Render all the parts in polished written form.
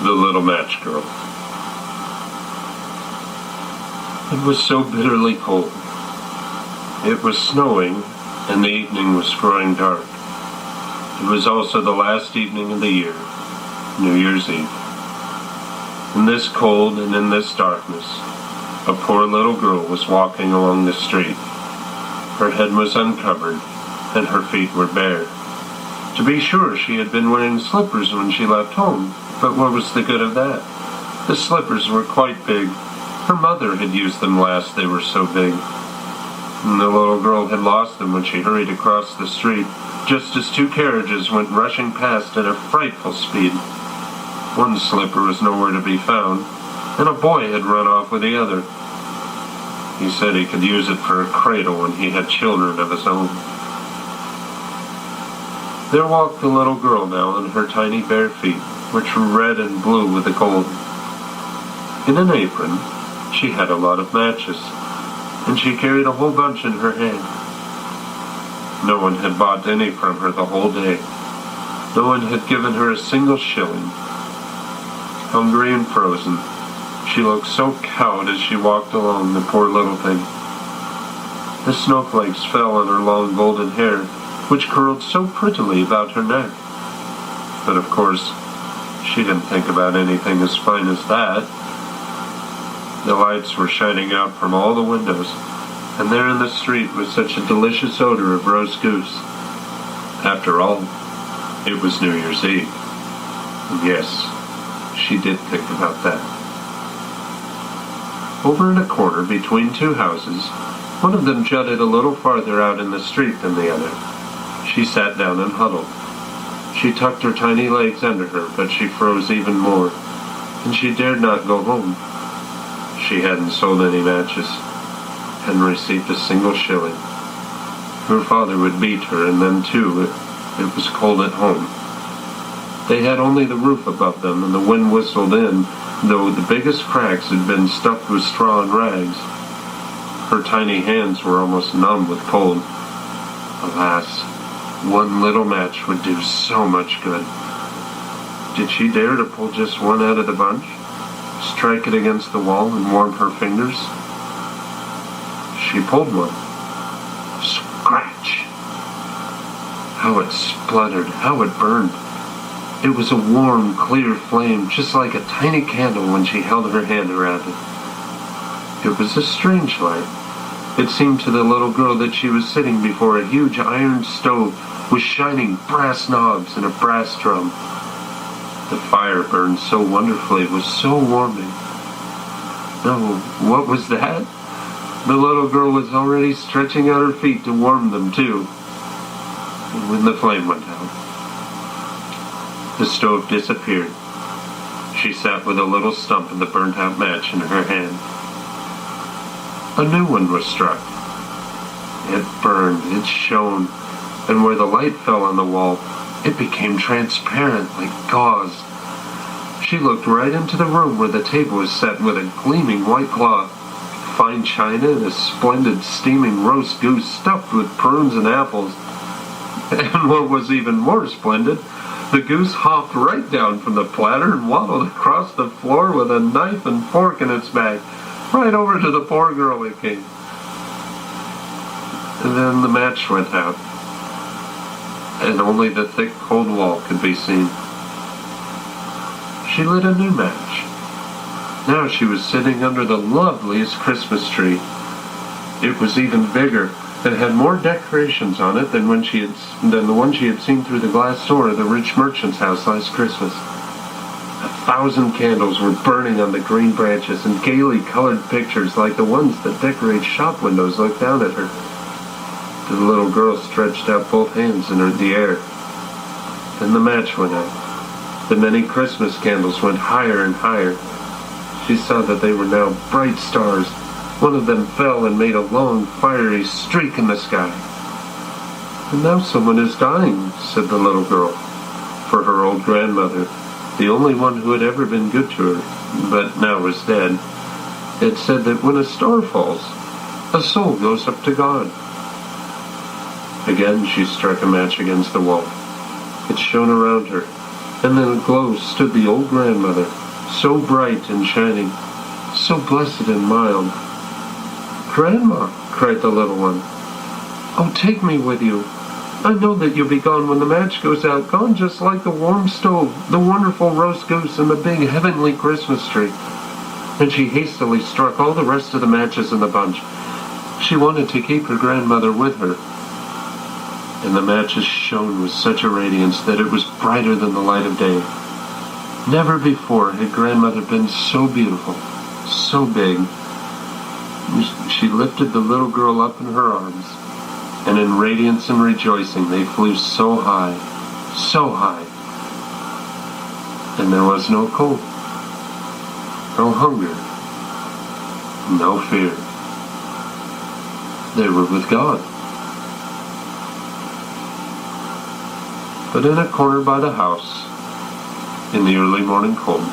The Little Match Girl. It was so bitterly cold. It was snowing, and the evening was growing dark. It was also the last evening of the year, New Year's Eve. In this cold and in this darkness, a poor little girl was walking along the street. Her head was uncovered, and her feet were bare. To be sure, she had been wearing slippers when she left home, but what was the good of that? The slippers were quite big. Her mother had used them last, they were so big. And the little girl had lost them when she hurried across the street, just as two carriages went rushing past at a frightful speed. One slipper was nowhere to be found, and a boy had run off with the other. He said he could use it for a cradle when he had children of his own. There walked the little girl now on her tiny bare feet, which were red and blue with the cold. In an apron, she had a lot of matches, and she carried a whole bunch in her hand. No one had bought any from her the whole day. No one had given her a single shilling. Hungry and frozen, she looked so cowed as she walked along, the poor little thing. The snowflakes fell on her long golden hair, which curled so prettily about her neck. But of course, she didn't think about anything as fine as that. The lights were shining out from all the windows, and there in the street was such a delicious odor of roast goose. After all, it was New Year's Eve. And yes, she did think about that. Over in a corner between two houses, one of them jutted a little farther out in the street than the other. She sat down and huddled. She tucked her tiny legs under her, but she froze even more, and she dared not go home. She hadn't sold any matches, hadn't received a single shilling. Her father would beat her, and then, too, it was cold at home. They had only the roof above them, and the wind whistled in, though the biggest cracks had been stuffed with straw and rags. Her tiny hands were almost numb with cold. Alas, one little match would do so much good. Did she dare to pull just one out of the bunch? Strike it against the wall and warm her fingers? She pulled one. Scratch! How it spluttered, how it burned. It was a warm, clear flame, just like a tiny candle when she held her hand around it. It was a strange light. It seemed to the little girl that she was sitting before a huge iron stove with shining brass knobs and a brass drum. The fire burned so wonderfully, it was so warming. No, what was that? The little girl was already stretching out her feet to warm them too. And when the flame went out, the stove disappeared. She sat with a little stump of the burnt-out match in her hand. A new one was struck. It burned, it shone, and where the light fell on the wall, it became transparent like gauze. She looked right into the room where the table was set with a gleaming white cloth, fine china, and a splendid steaming roast goose stuffed with prunes and apples. And what was even more splendid, the goose hopped right down from the platter and waddled across the floor with a knife and fork in its back, right over to the poor girl it came. And then the match went out, and only the thick, cold wall could be seen. She lit a new match. Now she was sitting under the loveliest Christmas tree. It was even bigger, and had more decorations on it than the one she had seen through the glass door of the rich merchant's house last Christmas. 1,000 candles were burning on the green branches, and gaily colored pictures like the ones that decorate shop windows looked down at her. The little girl stretched out both hands in the air. Then the match went out. The many Christmas candles went higher and higher. She saw that they were now bright stars. One of them fell and made a long, fiery streak in the sky. And now someone is dying, said the little girl, for her old grandmother, the only one who had ever been good to her, but now was dead, had said that when a star falls, a soul goes up to God. Again she struck a match against the wall. It shone around her, and in a glow stood the old grandmother, so bright and shining, so blessed and mild. "Grandma," cried the little one, "oh, take me with you. I know that you'll be gone when the match goes out, gone just like the warm stove, the wonderful roast goose, and the big heavenly Christmas tree." And she hastily struck all the rest of the matches in the bunch. She wanted to keep her grandmother with her. And the matches shone with such a radiance that it was brighter than the light of day. Never before had grandmother been so beautiful, so big. She lifted the little girl up in her arms, and in radiance and rejoicing they flew so high, and there was no cold, no hunger, no fear. They were with God. But in a corner by the house, in the early morning cold,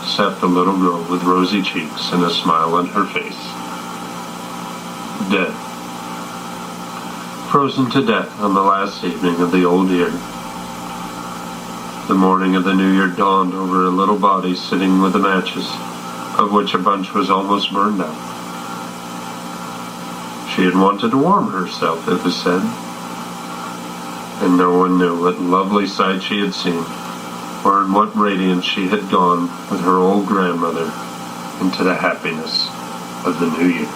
sat the little girl with rosy cheeks and a smile on her face. Dead. Frozen to death on the last evening of the old year. The morning of the new year dawned over a little body sitting with the matches, of which a bunch was almost burned out. She had wanted to warm herself, it was said, and no one knew what lovely sight she had seen, or in what radiance she had gone with her old grandmother into the happiness of the new year.